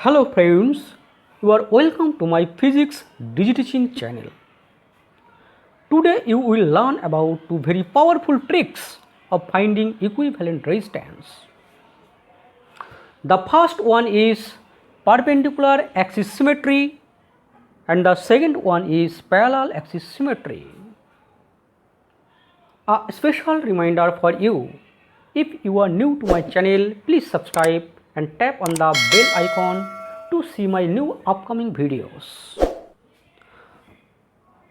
Hello friends, you are welcome to my physics digiteaching channel. Today you will learn about two very powerful tricks of finding equivalent resistance. The first one is perpendicular axis symmetry and the second one is parallel axis symmetry. A special reminder for you, if you are new to my channel, please subscribe and tap on the bell icon to see my new upcoming videos.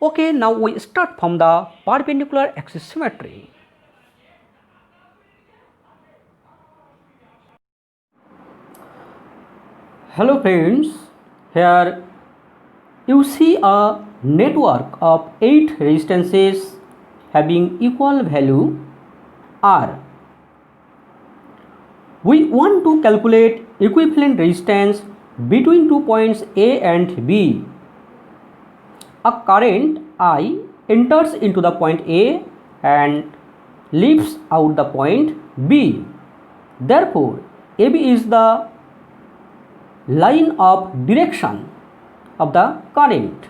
Okay, now we start from the perpendicular axis symmetry. Hello friends, here you see a network of 8 resistances having equal value R. We want to calculate equivalent resistance between 2 points A and B. A current I enters into the point A and leaves out the point B. Therefore, AB is the line of direction of the current.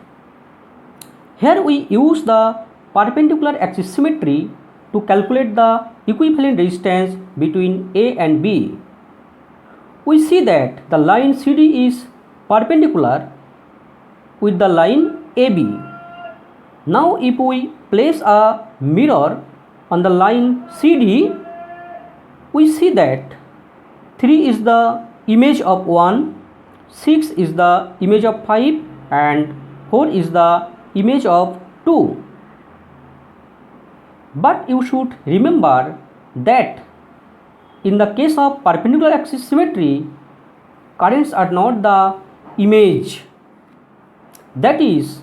Here we use the perpendicular axis symmetry to calculate the equivalent resistance between A and B. We see that the line CD is perpendicular with the line AB. Now if we place a mirror on the line CD, we see that 3 is the image of 1, 6 is the image of 5 and 4 is the image of 2. But you should remember that in the case of perpendicular axis symmetry, currents are not the image. That is,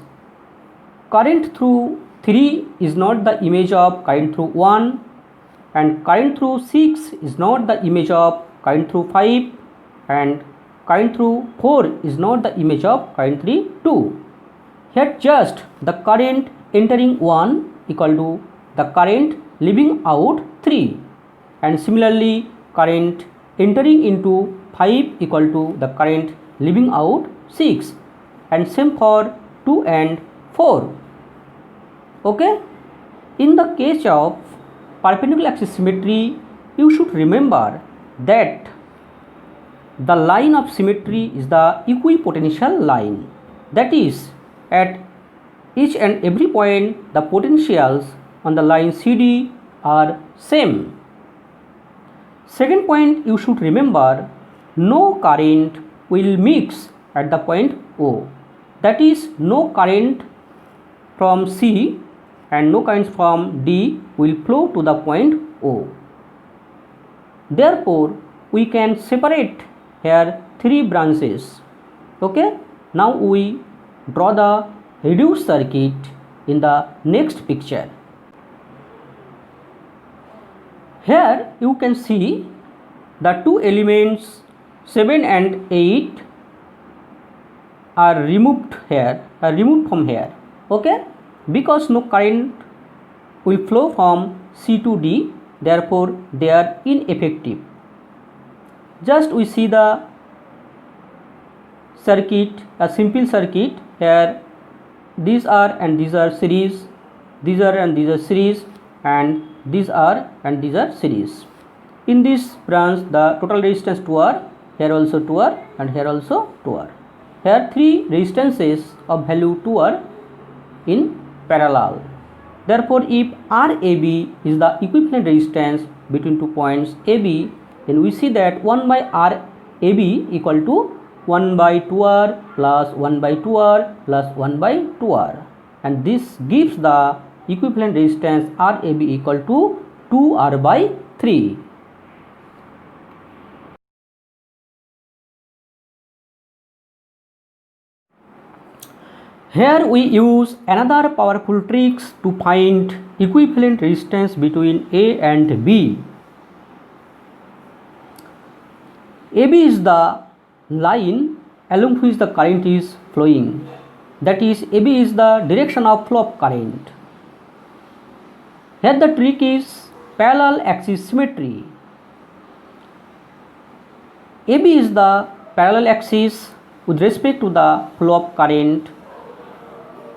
current through 3 is not the image of current through 1 and current through 6 is not the image of current through 5 and current through 4 is not the image of current through 2. Here just the current entering 1 equal to the current leaving out 3 and similarly current entering into 5 equal to the current leaving out 6 and same for 2 and 4. Okay, in the case of perpendicular axis symmetry, you should remember that the line of symmetry is the equipotential line. That is, at each and every point the potentials on the line CD are same. Second point, you should remember, no current will mix at the point O. That is, no current from C and no current from D will flow to the point O. Therefore, we can separate here 3 branches. Okay, now we draw the reduced circuit in the next picture. Here you can see the two elements 7 and 8 are removed from here. Okay, because no current will flow from C to D, therefore they are ineffective. Just we see the circuit, a simple circuit. Here these are and these are series, these are and these are series, and these are and these are series. In this branch the total resistance 2R, here also 2R and here also 2R. Here 3 resistances of value 2R in parallel. Therefore, if RAB is the equivalent resistance between 2 points AB, then we see that 1 by RAB equal to 1 by 2R plus 1 by 2R plus 1 by 2R, and this gives the equivalent resistance RAB equal to 2R by 3. Here we use another powerful tricks to find equivalent resistance between A and B. AB is the line along which the current is flowing. That is, AB is the direction of flow of current. Here the trick is parallel axis symmetry. AB is the parallel axis with respect to the flow of current.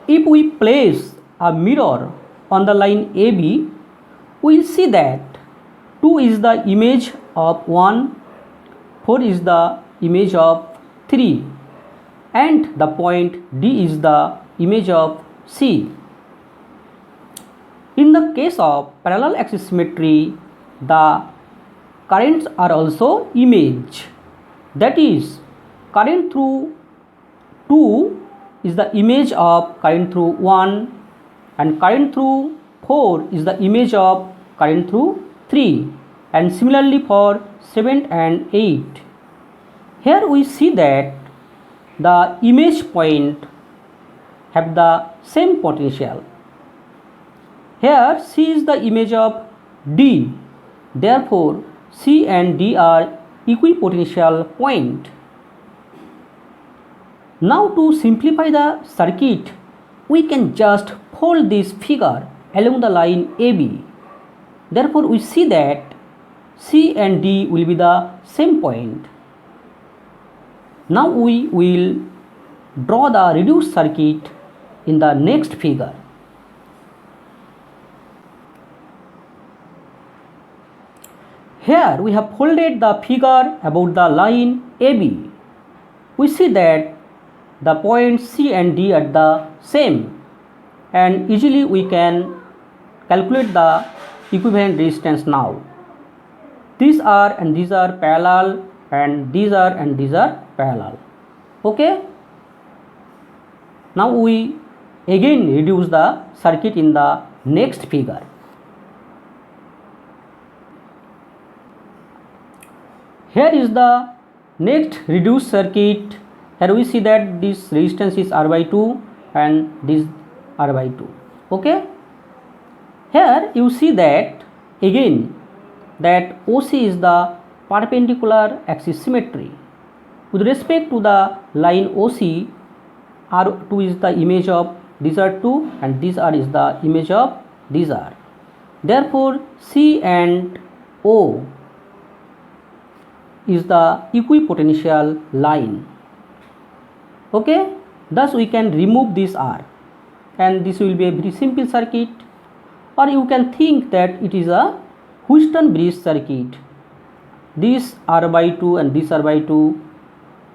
If we place a mirror on the line AB, we will see that 2 is the image of 1, 4 is the image of 3, and the point D is the image of C. In the case of parallel axis symmetry, the currents are also image. That is, current through 2 is the image of current through 1, and current through 4 is the image of current through 3, and similarly for 7 and 8. Here we see that the image point have the same potential. Here C is the image of D, therefore C and D are equipotential point. Now to simplify the circuit, we can just fold this figure along the line AB. Therefore we see that C and D will be the same point. Now we will draw the reduced circuit in the next figure. Here we have folded the figure about the line AB. We see that the points C and D are the same, and easily we can calculate the equivalent resistance now. These are and these are parallel, and these are and these are parallel. Okay. Now we again reduce the circuit in the next figure. Here is the next reduced circuit. Here we see that this resistance is R by 2 and this R by 2. Okay. Here you see that again that OC is the perpendicular axis symmetry. With respect to the line OC, R2 is the image of this R2 and this R is the image of this R. Therefore C and O is the equipotential line. Okay, thus we can remove this R and this will be a very simple circuit, or you can think that it is a Wheatstone bridge circuit. This R by 2 and this R by 2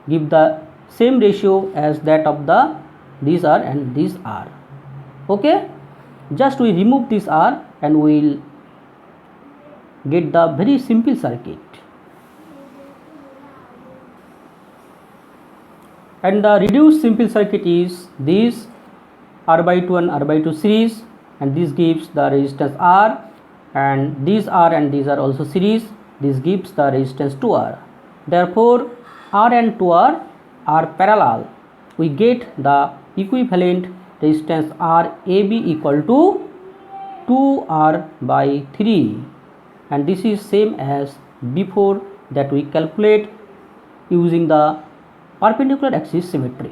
give the same ratio as that of the this R and this R. Okay, just we remove this R and we will get the very simple circuit. And the reduced simple circuit is this R by 2 and R by 2 series, and this gives the resistance R, and these R and these are also series, this gives the resistance 2R. Therefore R and 2R are parallel. We get the equivalent resistance RAB equal to 2R by 3, and this is same as before that we calculate using the perpendicular axis symmetry.